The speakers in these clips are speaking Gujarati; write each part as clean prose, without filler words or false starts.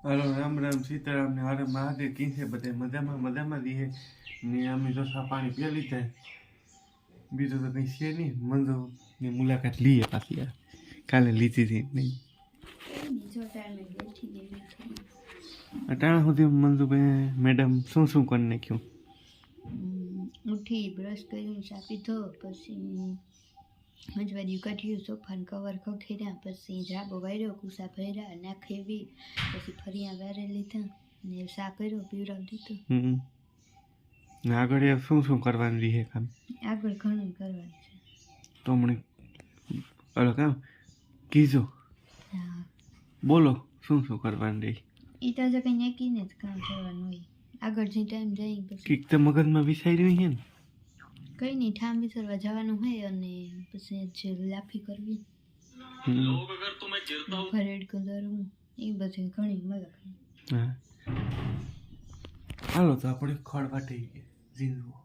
हेलो राम राम सीताराम ने हरे महादेव की है बधे मजामा दी है ने अमे जो सा पानी पी लीधा है बीजो तो कहीं छे नहीं मंजू ने मुलाकात ली है पासी यार काले लीधी थी नहीं अटाणा सुधी मंजू मैडम शू करने क्यों उठी ब्रश करी चा पीधो पछी मजवारी काढ्યું સોફાને કવર ખખેર્યા પછી જાબો વાર્યો કુસા ભર્યા નાખેવી પછી ફરિયા વારે લીધા ને સા કર્યો પીવડાવી દીધું આગળ શું કરવાનું રહે કામ આગળ ઘણું કરવાનું છે તો મને અરે કામ કીજો હા બોલો શું કરવાનું રહી ઈ તો જ કઈ નક્કીને જ કામ કરવાનું હોય આગળ જે ટાઈમ જાય પછી કીક તો મગજમાં વિસાર્યું છે ને કઈ નહીં ઠામ વિસરવા જવાનું હોય અને પછી જે લાફી કરવી પરેડ કરવું એ બધું ઘણી મજા હા હાલો તો આપણે ખડ વાટી જીવવું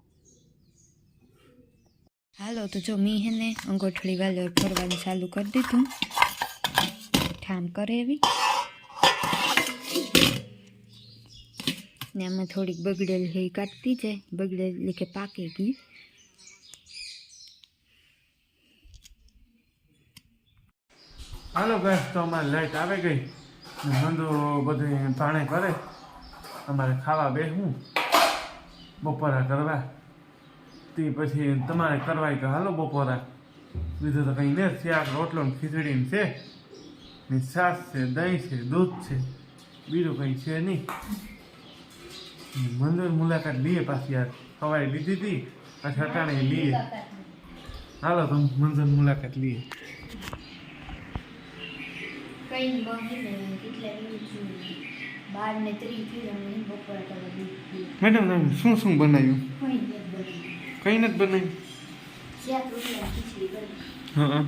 હાલો તો જો મી હે ને અંગોઠડી વાલો ફરવાનું ચાલુ કરી દીધું ઠામ કરે એવી ને આમાં થોડીક બગડેલ હે કાઢતી જાય બગડેલ એટલે કે પાકે ગઈ હાલો ગેસ તો અમારે લાઈટ આવે ગઈ મંદો બધું પાણી કરે અમારે ખાવા બેસવું બપોરા કરવા તે પછી તમારે કરવાય કે હાલો બપોરા બીજું તો કંઈ નહીં શાક રોટલો ને ખીચડી છે ને છાશ છે દહીં છે દૂધ છે બીજું કંઈ છે નહીં મંદિર મુલાકાત લઈએ પાછી યાર સવારે લીધી હતી પાછી અટાણે લઈએ હાલો તો મંદિર મુલાકાત લઈએ કઈ બને કેટલા બાર ને 30 થી બપોરા કરવા દીધી મેડમ તમે શું બનાવ્યું કઈ કઈ નથી નથી બનાવ્યું શાક રોટલા ખીચડી કરી હા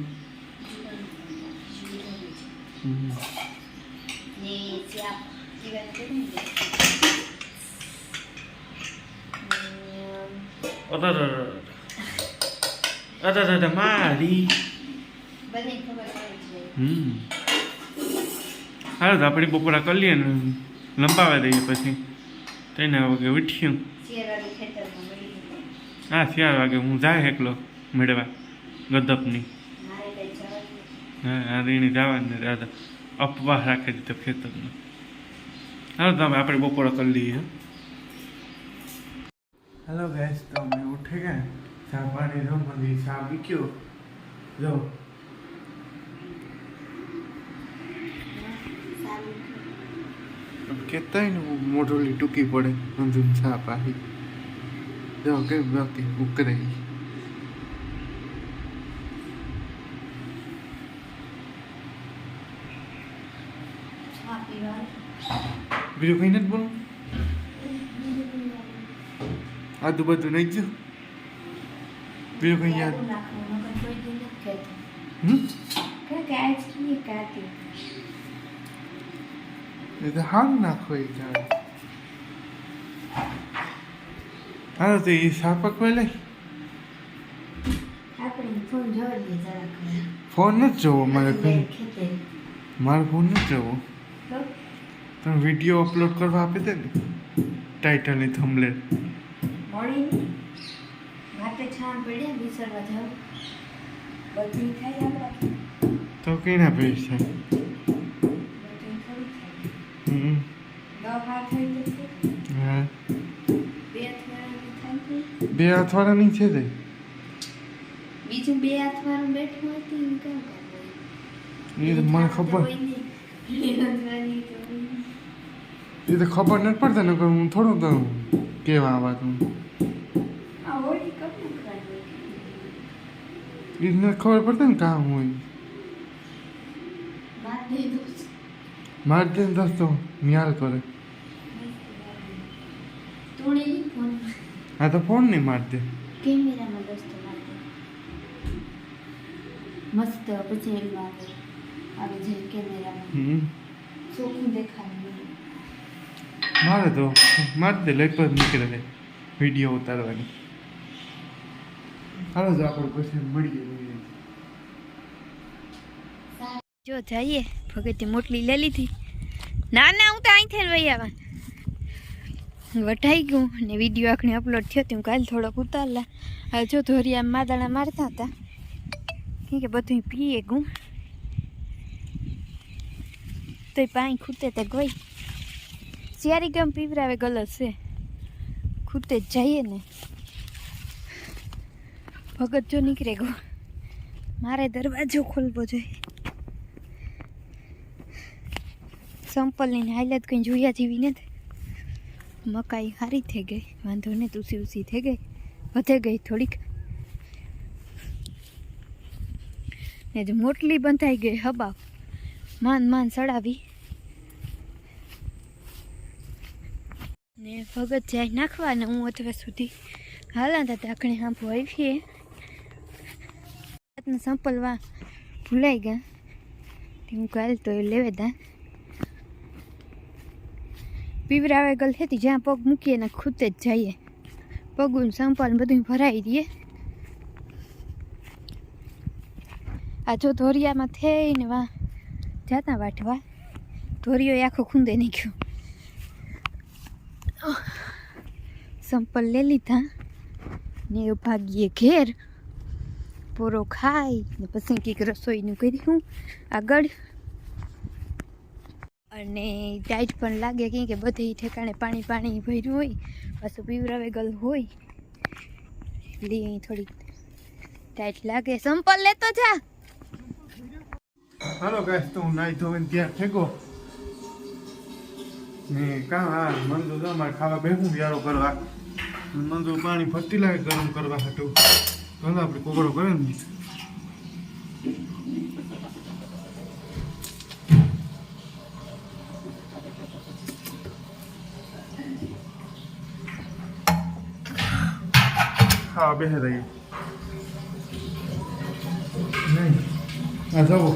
ને શાક જીવન કરી અરે મારી બને ખબર પડે હાલો તો આપણે બપોરા કરી લઈએ ને લંબાવા દઈએ પછી તેને વાગે ઉઠ્યું શિયાળાની ખેતરમાં મળી હા 4 વાગે હું જાય એકલો મેળવા ગદપની મારે કઈ જવાનું હા આ રીણી જવાનું દાદા અપવાહ રાખી દીધો ખેતરનો હાલો તો આપણે બપોરા કરી લઈએ હેલો ગેસ તો અમે ઉઠી ગયા ચા પાણી જો મને ચા મૂક્યો જો કેતા ને મોઢોલી ટૂંકી પડે અંજુન ચા પાહી જો કેમ બાકી ઉકરે ચા પીવા બીજું કંઈ નથી બોલું આદુ બધું નહીં જો બીજું કંઈ યાદ એ તો હાલ નાખો એ ચાલે હાલો તો એ સાપક લે ફોન નથી જોવો મારે મારો ફોન નથી જોવો તમે વિડીયો અપલોડ કરવા આપી દે ને ટાઇટલ ની થંબનેલ તો કઈ ના પેશ થાય હા 2 અઠવાડિયાની છે તે બીજું 2 અઠવાડિયું બેઠું હતું કેમ કરવું એ તો મને ખબર એ તો ખબર નથી પડતા ને હું થોડું તો કેવા આવા તું એને ખબર પડતી ને કામ હોય માર દે દોસ્તો નિહાલ કરે હા તો ફોન નહીં માર દે કેમેરામાં દોસ્તો મસ્ત પછી આવે જે કેમેરામાં ચોખ્ખું દેખાય મારે તો માર દે લાઈટ પર નીકળે છે વિડીયો ઉતારવાની હાલો તો આપણે પછી મળીએ જો જઈએ ભગતથી મોટલી લઈ લીધી. ના ના હું તો અહીંથી વહી આવા વટાઈ ગયું ને વિડીયો આખણે અપલોડ થયો હતું કાલે થોડોક ઉતારલા. હવે જો ધોરિયા માદાણા મારતા હતા કે બધું પીએ ગું તો પાણી ખૂટે તે ગઈ શિયારી ગમ પીવરાવે ગલત છે ખૂટે જ જઈએ ને. ભગત જો નીકળે ગો મારે દરવાજો ખોલવો જોઈએ. સંપલની હાલત કંઈ જોયા જેવી નથી. મકાઈ સારી થઈ ગઈ વાંધો ને તુસી ઉસી થઈ ગઈ વધે ગઈ થોડીક ને જો મોટલી બંધાઈ ગઈ હબાવ માન સડાવી ને ભગત જાય નાખવા ને હું અથવા સુધી હાલા હતા આખણે હાંભું આવીએ સંપલવા ભૂલાઈ ગયા હું કાલ તો એ લેવે તા પીવરાવે ગલ હતી જ્યાં પગ મૂકીએ ને ખૂતે જ જઈએ પગું સંપલ બધું ભરાઈ દઈએ. આ જો ધોરિયામાં થઈને વા જાતા વાટવા ધોરિયો આખો ખૂંદે નાખ્યો. સંપલ લઈ લીધા ને ભાગીએ ઘેર પૂરો ખાઈ ને પછી કંઈક રસોઈનું કર્યું આગળ. અને ટાઈટ પણ લાગે કેમ કે બધી ઠેકાણે પાણી ભર્યું હોય પાછું પીવરાવે ગલ હોય એટલે અહીં થોડીક ટાઈટ લાગે. સંપલ લેતો જા. હાલો ગાઈસ તો હું નાઈ ધોઈને ત્યાં ફેંકો ને કાં હા મંદુ તો અમારે ખાવા બેહું વ્યારો કરવા મંદુ પાણી ફરતી લાગે ગરમ કરવા હાટું ચાલો આપણે કોકડો કરે ને ખાવા બેસે રહીએ નહીં આ જવો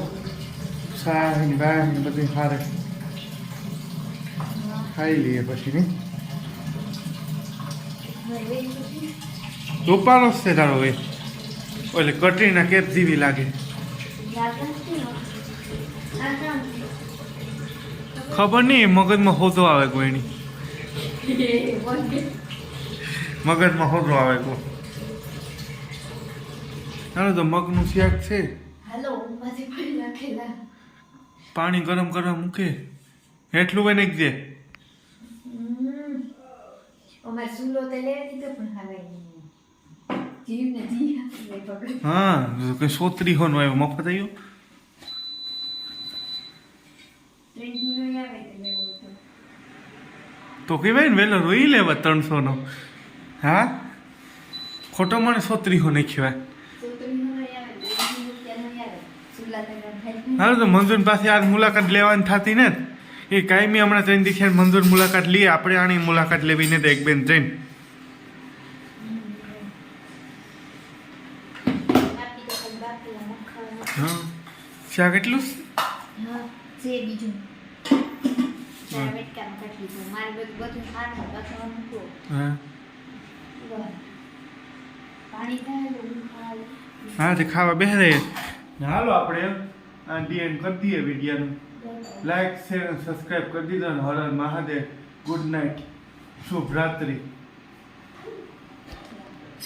શાક ને દાળ ને બધું સારે ખાઈ લઈએ પછી નહીં ચોપાનો જ છે તારો ભાઈ એટલે કટરીના કેપ જેવી લાગે ખબર નહીં મગજમાં હોતો આવે કોઈની મગજમાં હોતો આવે કોઈ ચાલો તો મગનું શાક છે પાણી ગરમ કરવા મૂકે એટલું હોય નાખી દે. હા કઈ સોતરી હોનો આવ્યો મફત આવ્યો તો કહેવાય ને વેલો રોઈ લેવા 300 નો. હા ખોટો મને સોતરી હો નહીં કહેવાય. હાલો તો મંજૂર પાસે આજ મુલાકાત લેવાની થતી ને એ કાયમી હમણાં 3 દિવસ મંજૂર મુલાકાત લઈએ આપણે આની મુલાકાત લેવી ને તો એક બેન જઈને હા શાક એટલું છે બીજું હા તે ખાવા બેસે હાલો આપણે આ ડીએન કરી દઈએ વિડીયોનું લાઈક શેર અને સબસ્ક્રાઈબ કરી દીધો ને હર હર મહાદેવ ગુડ નાઇટ શુભ રાત્રિ.